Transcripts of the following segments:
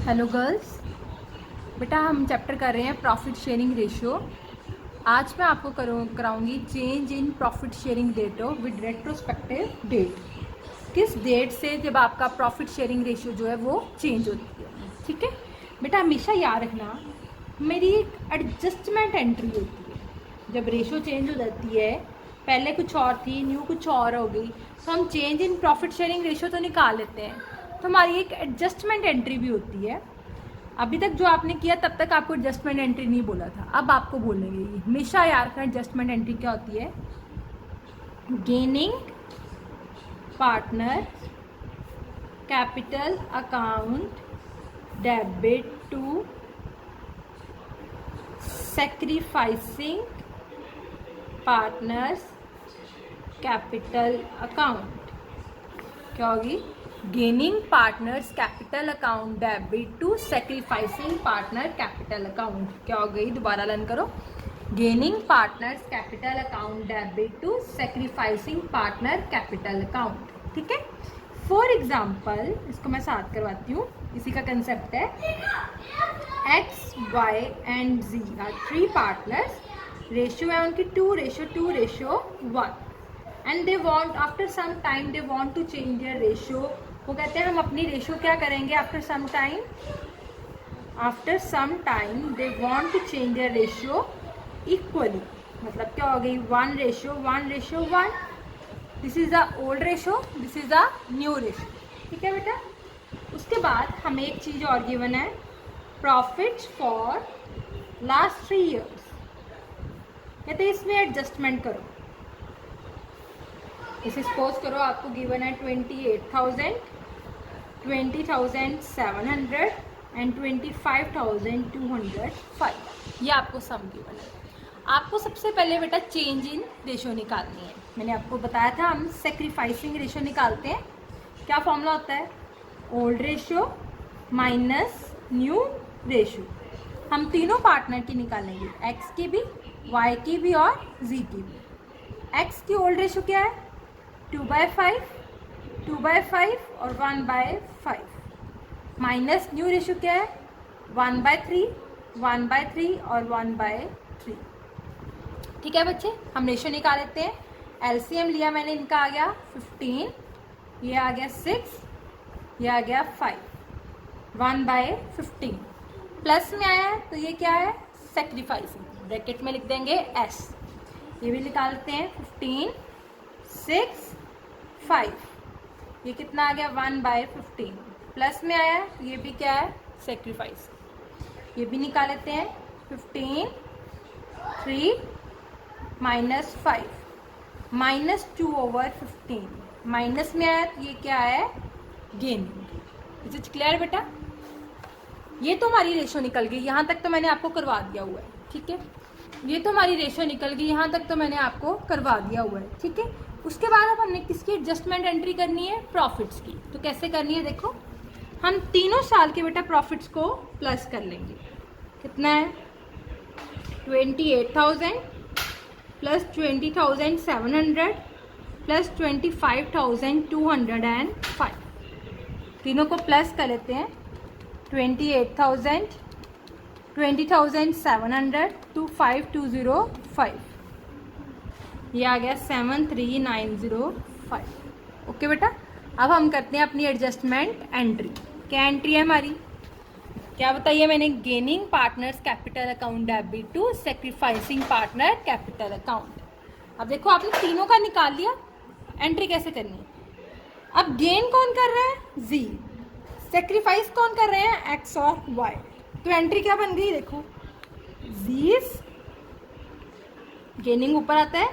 Hello girls, बेटा हम chapter कर रहे हैं प्रॉफिट शेयरिंग रेशियो। आज मैं आपको कराऊंगी change in profit sharing ratio with retrospective date. किस डेट से जब आपका प्रॉफिट शेयरिंग रेशियो जो है वो चेंज होती है। ठीक है बेटा, हमेशा याद रखना मेरी एक एडजस्टमेंट एंट्री होती है। जब रेशियो चेंज हो जाती है, पहले कुछ और थी, न्यू कुछ और हो गई, तो हम change in profit sharing ratio तो निकाल लेते हैं, तो हमारी एक एडजस्टमेंट एंट्री भी होती है। अभी तक जो आपने किया तब तक आपको एडजस्टमेंट एंट्री नहीं बोला था, अब आपको बोलेंगे। हमेशा याद रखना एडजस्टमेंट एंट्री क्या होती है। Gaining partner capital account debit to sacrificing partners capital account क्या होगी। Gaining partners capital account debit to sacrificing partner capital account क्या हो गई। दोबारा लर्न करो। Gaining partners capital account debit to sacrificing partner capital account. ठीक है, for example इसको मैं साथ करवाती हूँ। इसी का कंसेप्ट है X Y and Z are three partners. Ratio है उनकी 2:2:1 and they want after some time they want to change their ratio. वो कहते हैं हम अपनी रेशियो क्या करेंगे after some time. After some time they want to change their ratio equally. मतलब क्या हो गई 1:1:1। This is the old ratio, this is the new ratio. ठीक है बेटा, उसके बाद हमें एक चीज़ और गिवन है, प्रॉफिट्स फॉर लास्ट 3 ईयर्स। कहते हैं इसमें एडजस्टमेंट करो। इसे सपोज करो आपको गिवन है 28,000, 20,700 एंड 25,205। ये आपको सम गिवन है। आपको सबसे पहले बेटा चेंज इन रेशियो निकालनी है। मैंने आपको बताया था हम सैक्रिफाइसिंग रेशियो निकालते हैं। क्या फॉर्मूला होता है, old ratio minus new ratio. हम तीनों पार्टनर की निकालेंगे, एक्स की भी, वाई की भी और जी की भी। एक्स की ओल्ड रेशियो क्या है 2/5, 2/5 और 1/5। माइनस न्यू रेशियो क्या है 1/3, 1/3 और 1/3। ठीक है बच्चे, हम रेशियो निकाल लेते हैं। एलसीएम लिया मैंने, इनका आ गया 15, ये आ गया 6, ये आ गया 5। 1/15 प्लस में आया है तो ये क्या है सैक्रिफाइसिंग, ब्रैकेट में लिख देंगे एस। ये भी निकालते हैं 15, 6, 5। ये कितना आ गया 1/15 प्लस में आया है तो ये भी क्या है सैक्रिफाइस। ये भी निकाल लेते हैं 15, 3 माइनस 5 -2/15। माइनस में आया तो ये क्या है गेनिंग। इज इट क्लियर बेटा। ये तो हमारी रेशियो निकल गई, यहाँ तक तो मैंने आपको करवा दिया हुआ है। ठीक है, ये तो हमारी रेशियो निकल गई, यहाँ तक तो मैंने आपको करवा दिया हुआ है। ठीक है, उसके बाद अब हमने किसकी एडजस्टमेंट एंट्री करनी है, प्रॉफिट्स की। तो कैसे करनी है देखो, हम तीनों साल के बेटा प्रॉफिट्स को प्लस कर लेंगे। कितना है 28,000 प्लस 20,700 प्लस 25,205। तीनों को प्लस कर लेते हैं। 28,000, 20,700 to 5205, ये आ गया 73,905। ओके बेटा, अब हम करते हैं अपनी एडजस्टमेंट एंट्री। क्या एंट्री है हमारी, क्या बताइए मैंने, gaining partners capital account debit to sacrificing partner capital account. अब देखो आपने तीनों का निकाल लिया, एंट्री कैसे करनी है। अब गेन कौन कर रहा है जी, सैक्रिफाइस कौन कर रहे हैं एक्स और वाई। तो एंट्री क्या बन गई देखो, जीस गेनिंग ऊपर आता है,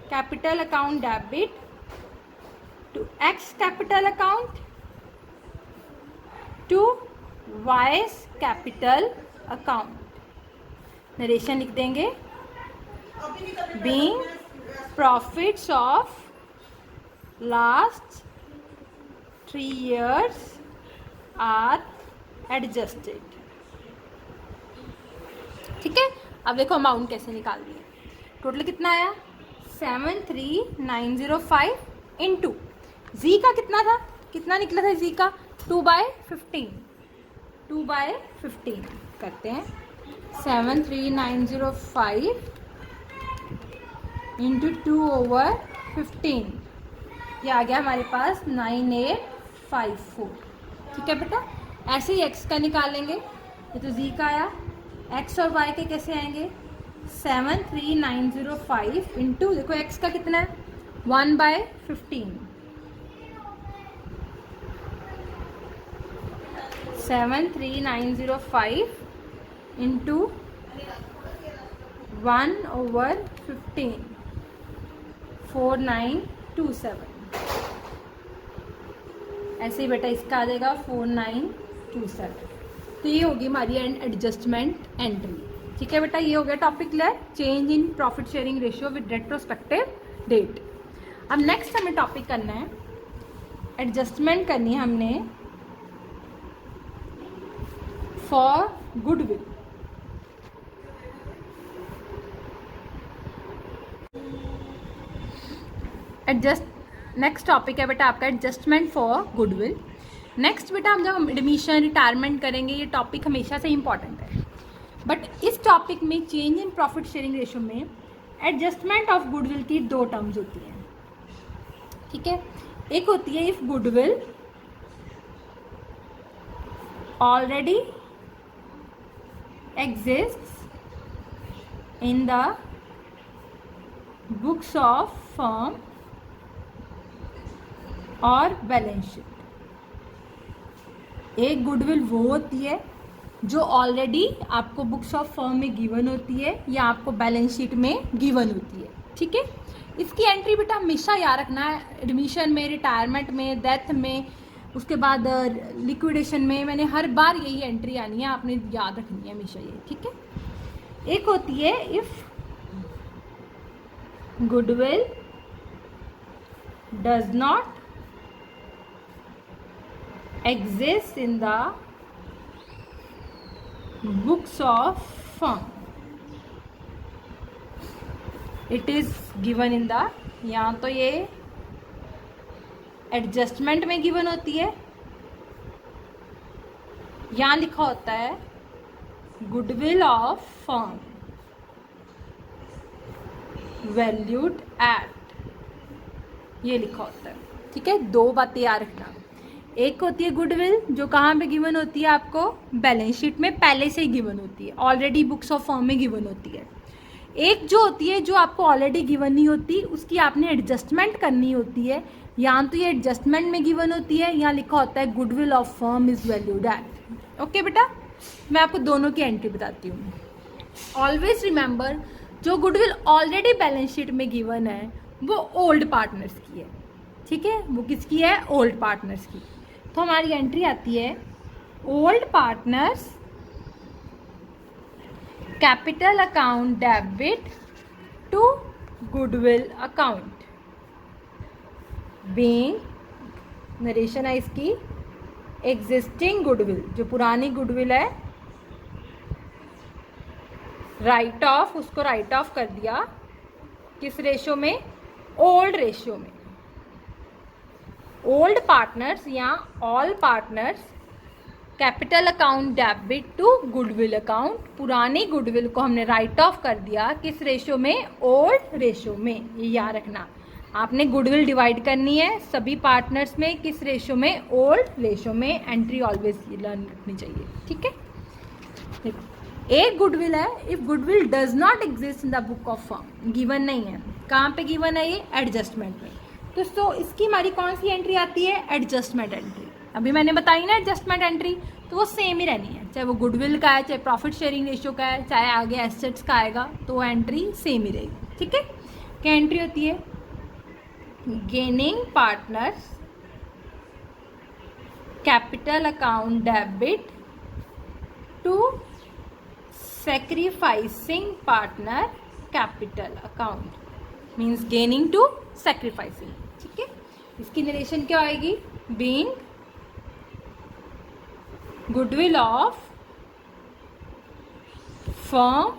capital account debit to X capital account to Y's capital account. Narration लिख देंगे, being profits of last 3 years are adjusted. ठीक है, अब देखो अमाउंट कैसे निकाल दिए। टोटल कितना आया 73,905 इंटू जी का कितना था, कितना निकला था जी का 2/15। 2/15 करते हैं. 73905 इंटू 2/15, ये आ गया हमारे पास 9854. ठीक है बेटा. ऐसे ही x का निकालेंगे. ये तो z का आया. x और y के कैसे आएंगे? 73905 इंटू, देखो x का कितना है 1/15. 73905 इंटू 1/15, 4927. ऐसे ही बेटा इसका आ जाएगा 4927. तो ये होगी हमारी एडजस्टमेंट एंट्री. ठीक है बेटा, ये हो गया topic clear. Change in profit sharing ratio with retrospective date. अब नेक्स्ट हमें टॉपिक करना है, एडजस्टमेंट करनी है हमने फॉर गुडविल. नेक्स्ट टॉपिक है बेटा आपका एडजस्टमेंट फॉर गुडविल. नेक्स्ट बेटा हम जब एडमिशन रिटायरमेंट करेंगे, ये टॉपिक हमेशा से इंपॉर्टेंट है. बट इस टॉपिक में change in profit sharing ratio में एडजस्टमेंट ऑफ गुडविल की 2 टर्म्स होती हैं. ठीक है. एक होती है if goodwill already exists in the books of firm और बैलेंस शीट. एक गुडविल वो होती है जो ऑलरेडी आपको बुक्स ऑफ फर्म में गिवन होती है या आपको बैलेंस शीट में गिवन होती है. ठीक है. इसकी एंट्री बेटा हमेशा याद रखना है. एडमिशन में, रिटायरमेंट में, डेथ में, उसके बाद लिक्विडेशन में, मैंने हर बार यही एंट्री आनी है, आपने याद रखनी है हमेशा ये. ठीक है. एक होती है if goodwill does not exist in the books of firm, it is given in the, यहाँ तो ये एडजस्टमेंट में गिवन होती है, यहाँ लिखा होता है goodwill of firm valued at, ये लिखा होता है. ठीक है. 2 बातें याद रखना. एक होती है गुडविल जो कहाँ पे गिवन होती है आपको, बैलेंस शीट में पहले से ही गिवन होती है, ऑलरेडी बुक्स ऑफ फर्म में गिवन होती है. एक जो होती है जो आपको ऑलरेडी गिवन नहीं होती, उसकी आपने एडजस्टमेंट करनी होती है. यहाँ तो ये एडजस्टमेंट में गिवन होती है, यहाँ लिखा होता है goodwill of firm is valued at. Okay बेटा, मैं आपको दोनों की एंट्री बताती हूँ. ऑलवेज रिमेंबर, जो गुडविल ऑलरेडी बैलेंस शीट में गिवन है वो ओल्ड पार्टनर्स की है. ठीक है. वो किसकी है? ओल्ड पार्टनर्स की. तो हमारी एंट्री आती है old partners capital account debit to goodwill account. Being, narration है इसकी, एग्जिस्टिंग गुडविल, जो पुरानी गुडविल है, राइट ऑफ, उसको राइट ऑफ कर दिया किस रेशियो में? ओल्ड रेशियो में. ओल्ड पार्टनर्स या all partners capital account debit to goodwill account, पुरानी गुडविल को हमने राइट ऑफ कर दिया किस रेशियो में? ओल्ड रेशियो में. ये याद रखना. आपने गुडविल डिवाइड करनी है सभी पार्टनर्स में, किस रेशियो में? ओल्ड रेशियो में. एंट्री ऑलवेज लर्न रखनी चाहिए. ठीक है. देखो, एक गुडविल है if goodwill does not exist in the book of firm, given नहीं है. कहाँ पे गिवन है ये? एडजस्टमेंट में. तो इसकी हमारी कौन सी एंट्री आती है? Adjustment entry. अभी मैंने बताई ना एडजस्टमेंट एंट्री, तो वो सेम ही रहनी है, चाहे वो गुडविल का है, चाहे प्रॉफिट शेयरिंग रेशियो का है, चाहे आगे एसेट्स का आएगा, तो वो एंट्री सेम ही रहेगी. ठीक है. क्या एंट्री होती है? Gaining partners capital account debit to sacrificing partner capital account, means gaining to sacrificing. ठीक है. इसकी नरेशन क्या आएगी? Being goodwill of firm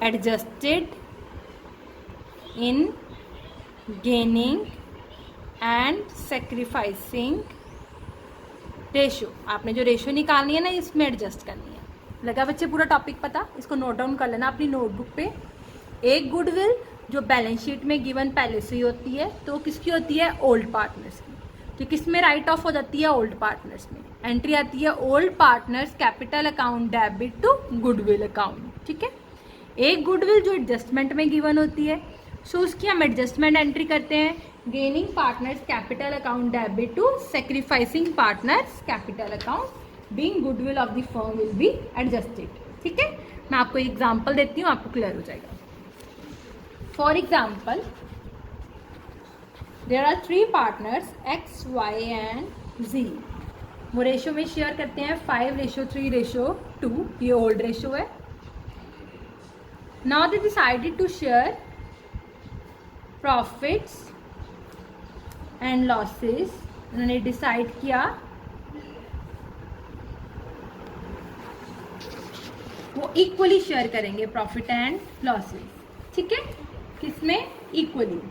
adjusted in gaining and sacrificing ratio, आपने जो रेशियो निकालनी है ना इसमें एडजस्ट करनी है। लगा बच्चे पूरा टॉपिक पता? इसको नोट डाउन कर लेना अपनी नोटबुक पे। एक गुडविल जो बैलेंस शीट में गिवन पहले से ही होती है तो किसकी होती है? ओल्ड पार्टनर्स की। तो किस में राइट ऑफ हो जाती है? ओल्ड पार्टनर्स में। एंट्री आती है old partners capital account debit to goodwill account. ठीक है, एक गुडविल जो एडजस्टमेंट में गिवन होती है सो उसकी हम एडजस्टमेंट एंट्री करते हैं gaining partners capital account debit to sacrificing partners capital account being goodwill of the firm will be adjusted. ठीक है, मैं आपको एक एग्जांपल देती हूँ, आपको क्लियर हो जाएगा। For example there are 3 partners X, Y and Z। वो रेशियो में शेयर करते हैं 5:3:2। ये ओल्ड रेशियो है। Now they decided to share profits and losses. उन्होंने डिसाइड किया वो इक्वली शेयर करेंगे प्रॉफिट एंड लॉसेस। ठीक है, किसमें? इक्वली।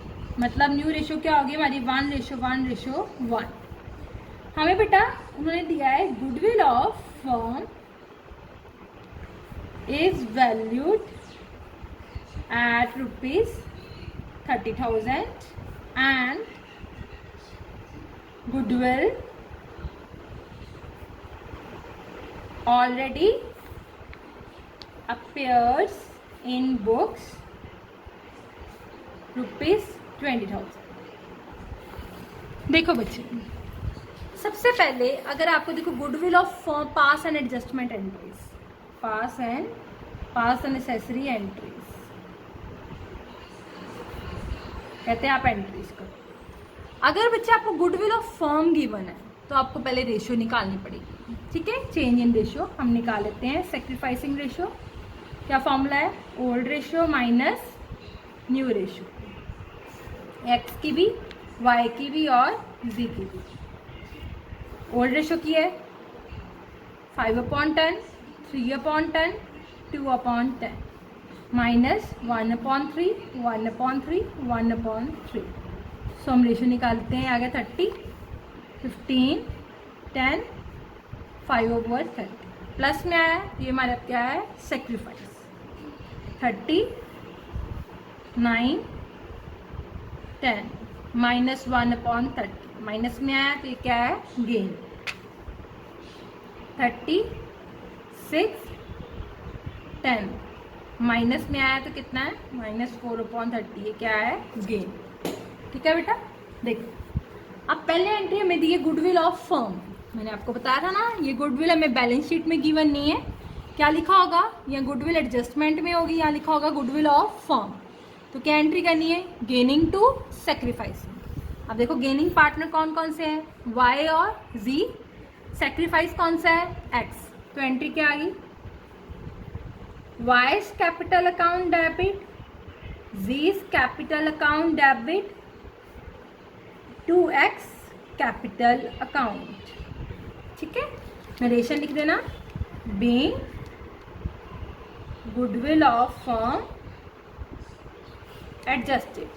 मतलब न्यू रेशियो क्या होगी हमारी? 1:1:1। हमें बेटा उन्होंने दिया है goodwill of firm is valued at ₹30,000 and goodwill already appears in books ₹20,000। देखो बच्चे, सबसे पहले अगर आपको देखो goodwill of firm pass and adjustment entries, pass and necessary entries कहते हैं आप एंट्रीज को। अगर बच्चे आपको गुडविल ऑफ फर्म गिवन है तो आपको पहले रेशियो निकालनी पड़ेगी। ठीक है, चेंज इन रेशियो हम निकाल लेते हैं। सेक्रीफाइसिंग रेशियो क्या फॉर्मूला है? Old ratio minus new ratio, x की भी, वाई की भी और जी की भी। ओल्ड रेशियो की है 5/10, 3/10, 2/10 माइनस 1/3, 1/3, 1/3। सो हम रेशियो निकालते हैं, आ गया 30, 15, 10, 5/30। प्लस में आया ये हमारा क्या है? सेक्रीफाइस। 30, 9, 10 माइनस 1/30। माइनस में आया तो ये क्या है? गेन। 36, 10 माइनस में आया तो कितना है? -4/30। ये क्या है? गेन। ठीक है बेटा, देखो अब पहले एंट्री हमें दी है गुडविल ऑफ फर्म। मैंने आपको बताया था ना ये गुडविल हमें बैलेंस शीट में गिवन नहीं है। क्या लिखा होगा? यहाँ गुडविल एडजस्टमेंट में होगी, यहाँ लिखा होगा गुडविल ऑफ फर्म। तो क्या एंट्री करनी है? Gaining to sacrificing. अब देखो गेनिंग पार्टनर कौन कौन से हैं? Y और Z। सेक्रीफाइस कौन सा है? X। तो एंट्री क्या आ गई? Y's capital account debit, Z's capital account debit to X capital account. ठीक है, नरेशन लिख देना। Being goodwill of firm adjusted.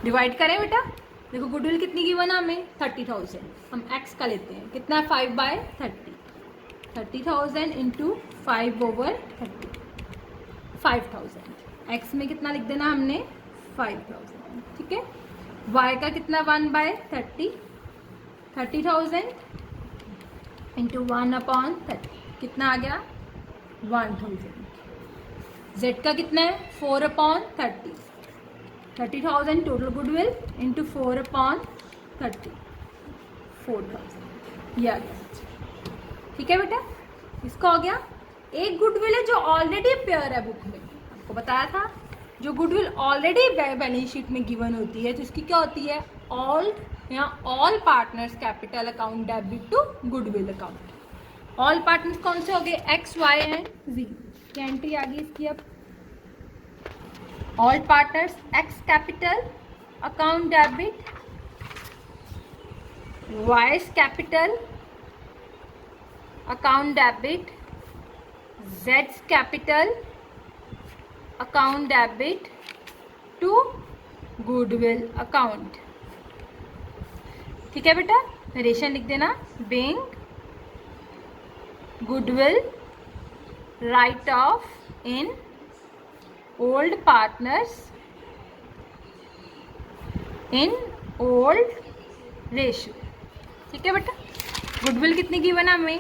Divide करें बेटा, देखो गुडविल कितनी गिवन है हमें? 30,000। हम x का लेते हैं, कितना है? 5/30। 30,000 इंटू 5/30, 5,000। x में कितना लिख देना हमने? 5,000। ठीक है, y का कितना? 1/30, 30,000 इंटू 1/30 कितना आ गया? 1,000। z का कितना है? 4/30, 30,000 टोटल गुडविल इंटू 4/30, 4,000। ये आ गया। ठीक है बेटा, इसका हो गया। एक गुडविल है जो ऑलरेडी पेयर है बुक में, आपको बताया था जो गुडविल ऑलरेडी बैलेंस शीट में गिवन होती है तो इसकी क्या होती है? ऑल या all partners capital account debit to goodwill account. All partners कौन से हो गए? X, Y and Z। क्या एंट्री आ गई इसकी? अब all partners X capital account debit, Y's capital account debit, Z's capital account debit to goodwill account. ठीक है बेटा, नरेशन लिख देना, being goodwill write of in old partners in old ratio. ठीक है बेटा, गुडविल कितनी गिवन है हमें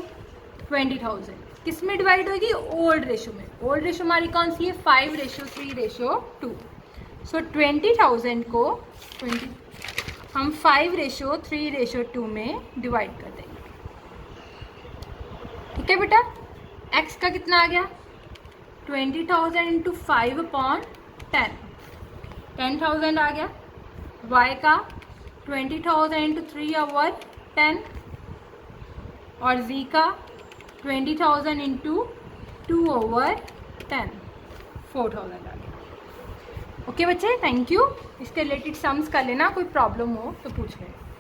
20,000, किस में डिवाइड होगी, ओल्ड रेशियो में। ओल्ड रेशियो हमारी कौन सी है 5:3:2। सो 20,000 को 20 हम 5:3:2 में डिवाइड कर देंगे। ठीक है बेटा, x का कितना आ गया 20,000 इंटू 5/10, 10,000 आ गया। y का 20,000 इंटू 3/10 और z का 20,000 इंटू 2/10, 4,000 आ गया। ओके बच्चे, थैंक यू। इसके रिलेटेड सम्स कर लेना, कोई प्रॉब्लम हो तो पूछ लेना।